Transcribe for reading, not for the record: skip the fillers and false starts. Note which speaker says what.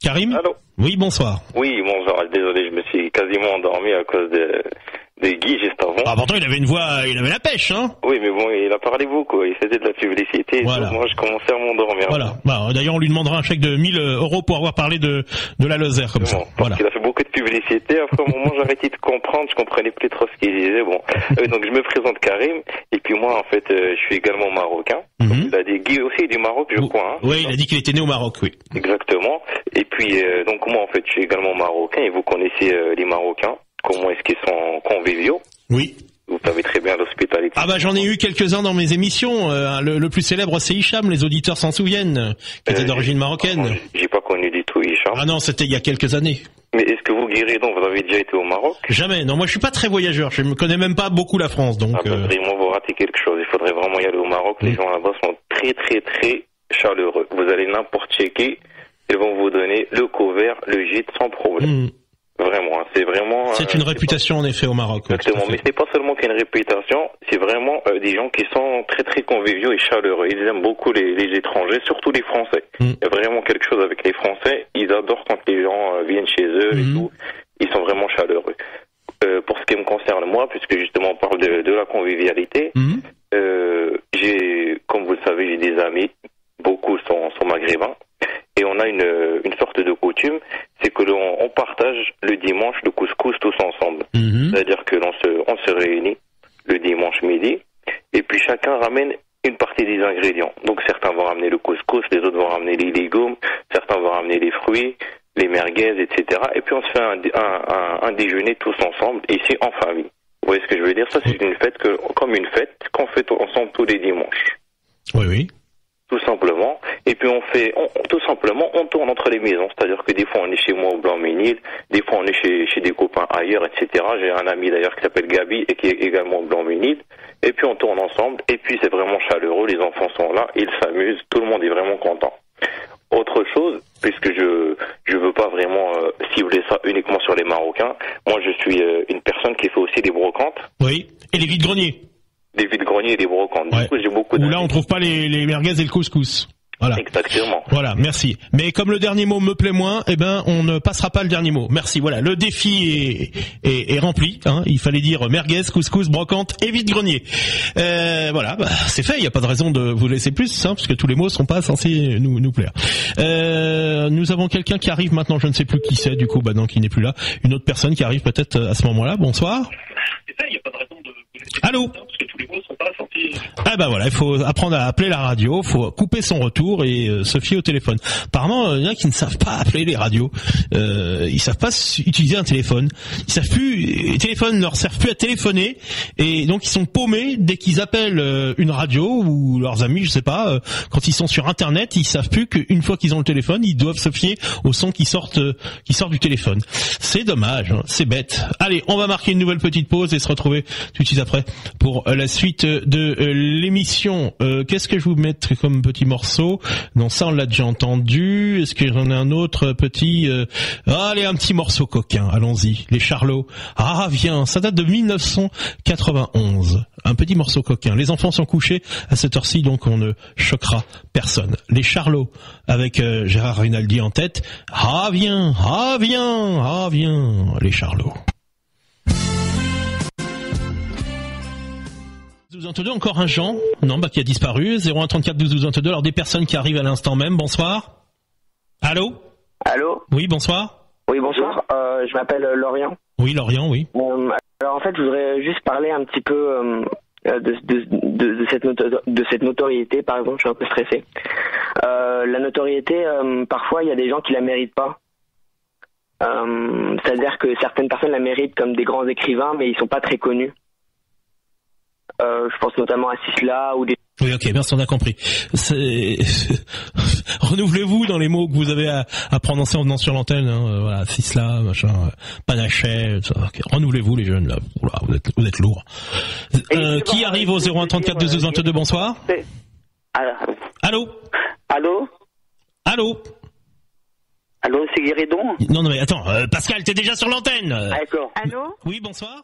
Speaker 1: Karim?
Speaker 2: Allô?
Speaker 1: Oui, bonsoir.
Speaker 2: Oui, bonjour. Désolé, je me suis quasiment endormi à cause de Guy juste avant.
Speaker 1: Ah, pourtant, il avait une voix, il avait la pêche, hein.
Speaker 2: Oui, mais bon, il a parlé beaucoup. Il faisait de la publicité.
Speaker 1: Voilà.
Speaker 2: Donc moi, je commençais à m'endormir.
Speaker 1: Voilà. Bah, d'ailleurs, on lui demandera un chèque de 1000 € pour avoir parlé de la Lozère, comme ça. Voilà.
Speaker 2: Il a fait beaucoup de publicité. Après, au moment où j'ai arrêté de comprendre, je comprenais plus trop ce qu'il disait. Bon. Donc, je me présente Karim. Et puis moi, en fait, je suis également marocain. Il a dit, Guy aussi est du Maroc, je crois. Hein.
Speaker 1: Oui, il a dit qu'il était né au Maroc, oui.
Speaker 2: Exactement. Et puis, donc moi, en fait, je suis également marocain. Et vous connaissez les Marocains. Comment est-ce qu'ils sont conviviaux?
Speaker 1: Oui.
Speaker 2: Vous savez très bien l'hospitalité.
Speaker 1: Ah bah j'en ai eu quelques-uns dans mes émissions. Le plus célèbre, c'est Hicham, les auditeurs s'en souviennent, qui était d'origine marocaine.
Speaker 2: J'ai pas connu du tout Hicham.
Speaker 1: Ah non, c'était il y a quelques années.
Speaker 2: Mais est-ce que vous, Guéridon, vous avez déjà été au Maroc?
Speaker 1: Jamais. Non, moi je suis pas très voyageur. Je me connais même pas beaucoup la France, donc.
Speaker 2: Vraiment, vous ratez quelque chose. Il faudrait vraiment y aller au Maroc. Les gens là-bas sont très très très chaleureux. Vous allez n'importe chez qui, ils vont vous donner le couvert, le gîte sans problème. Vraiment, c'est vraiment...
Speaker 1: C'est une réputation en effet au Maroc.
Speaker 2: Exactement, mais c'est pas seulement qu'une réputation, c'est vraiment des gens qui sont très très conviviaux et chaleureux. Ils aiment beaucoup les étrangers, surtout les Français. Il y a vraiment quelque chose avec les Français, ils adorent quand les gens viennent chez eux et tout. Ils sont vraiment chaleureux. Pour ce qui me concerne moi, puisque justement on parle de la convivialité, comme vous le savez, j'ai des amis, beaucoup sont maghrébins. Et on a une sorte de coutume, c'est que l'on partage le dimanche le couscous tous ensemble. C'est-à-dire que on se réunit le dimanche midi, et puis chacun ramène une partie des ingrédients. Donc certains vont ramener le couscous, les autres vont ramener les légumes, certains vont ramener les fruits, les merguez, etc. Et puis on se fait un déjeuner tous ensemble, ici en famille. Vous voyez ce que je veux dire? Ça, c'est une fête comme une fête qu'on fait ensemble tous les dimanches.
Speaker 1: Oui, oui.
Speaker 2: Tout simplement. Et puis tout simplement, on tourne entre les maisons. C'est-à-dire que des fois on est chez moi au Blanc-Ménil, des fois on est chez des copains ailleurs, etc. J'ai un ami d'ailleurs qui s'appelle Gabi et qui est également au Blanc-Ménil. Et puis on tourne ensemble. Et puis c'est vraiment chaleureux. Les enfants sont là, ils s'amusent. Tout le monde est vraiment content. Autre chose, puisque je veux pas vraiment cibler ça uniquement sur les Marocains. Moi, je suis une personne qui fait aussi des brocantes.
Speaker 1: Oui. Et les vides-greniers.
Speaker 2: Des vides-greniers et des brocantes. Du coup, j'ai beaucoup
Speaker 1: où là, on trouve pas les merguez et le couscous. Voilà.
Speaker 2: Exactement.
Speaker 1: Voilà, merci. Mais comme le dernier mot me plaît moins, on ne passera pas le dernier mot. Merci. Voilà, le défi est rempli. Hein. Il fallait dire merguez, couscous, brocante et vide-grenier. Voilà, c'est fait. Il n'y a pas de raison de vous laisser plus, parce que tous les mots sont pas censés nous plaire. Nous avons quelqu'un qui arrive maintenant. Je ne sais plus qui c'est. Du coup, non, qui n'est plus là. Une autre personne qui arrive peut-être à ce moment-là. Bonsoir.
Speaker 2: C'est ça. Il n'y a pas de raison de.
Speaker 1: Allô?
Speaker 2: Parce que tous les mots sont pas censés.
Speaker 1: Ah voilà, il faut apprendre à appeler la radio, il faut couper son retour et se fier au téléphone. Apparemment, il y en a qui ne savent pas appeler les radios, ils savent pas utiliser un téléphone, ils savent plus, les téléphones ne leur servent plus à téléphoner et donc ils sont paumés dès qu'ils appellent une radio ou leurs amis, je sais pas, quand ils sont sur internet, ils savent plus qu'une fois qu'ils ont le téléphone, ils doivent se fier au son qui sort du téléphone. C'est dommage, c'est bête. Allez, on va marquer une nouvelle petite pause et se retrouver tout de suite après pour la suite de l'émission. Qu'est-ce que je vous mettre comme petit morceau? Non, ça on l'a déjà entendu. Est-ce que j'en ai un autre petit allez, un petit morceau coquin. Allons-y. Les Charlots. Ah, viens, ça date de 1991. Un petit morceau coquin. Les enfants sont couchés à cette heure-ci, donc on ne choquera personne. Les Charlots avec Gérard Rinaldi en tête. Ah, viens, ah, viens, ah, viens. Les Charlots. Vous entendez encore un Jean? Non, qui a disparu. 01 34 12 12 22. Alors des personnes qui arrivent à l'instant même. Bonsoir. Allô?
Speaker 3: Allô?
Speaker 1: Oui, bonsoir.
Speaker 3: Oui, bonsoir. Je m'appelle Lorient.
Speaker 1: Oui, Lorient, oui.
Speaker 3: Alors en fait, je voudrais juste parler un petit peu de cette notoriété. Par exemple, je suis un peu stressé. La notoriété, parfois, il y a des gens qui la méritent pas. C'est-à-dire que certaines personnes la méritent comme des grands écrivains, mais ils sont pas très connus. Je pense notamment à Sisla ou des...
Speaker 1: Oui, ok, merci, on a compris. Renouvelez-vous dans les mots que vous avez à prononcer en venant sur l'antenne. Voilà, Sisla, machin, Panachet, okay. Renouvelez-vous les jeunes là. Oula, vous êtes lourds. Qui arrive au 01 34 12 22? Bonsoir. Allô?
Speaker 4: Allô?
Speaker 1: Allô?
Speaker 4: Allô, c'est Guéridon?
Speaker 1: Non, mais attends, Pascal, t'es déjà sur l'antenne.
Speaker 4: D'accord.
Speaker 5: Allô?
Speaker 1: Oui, bonsoir.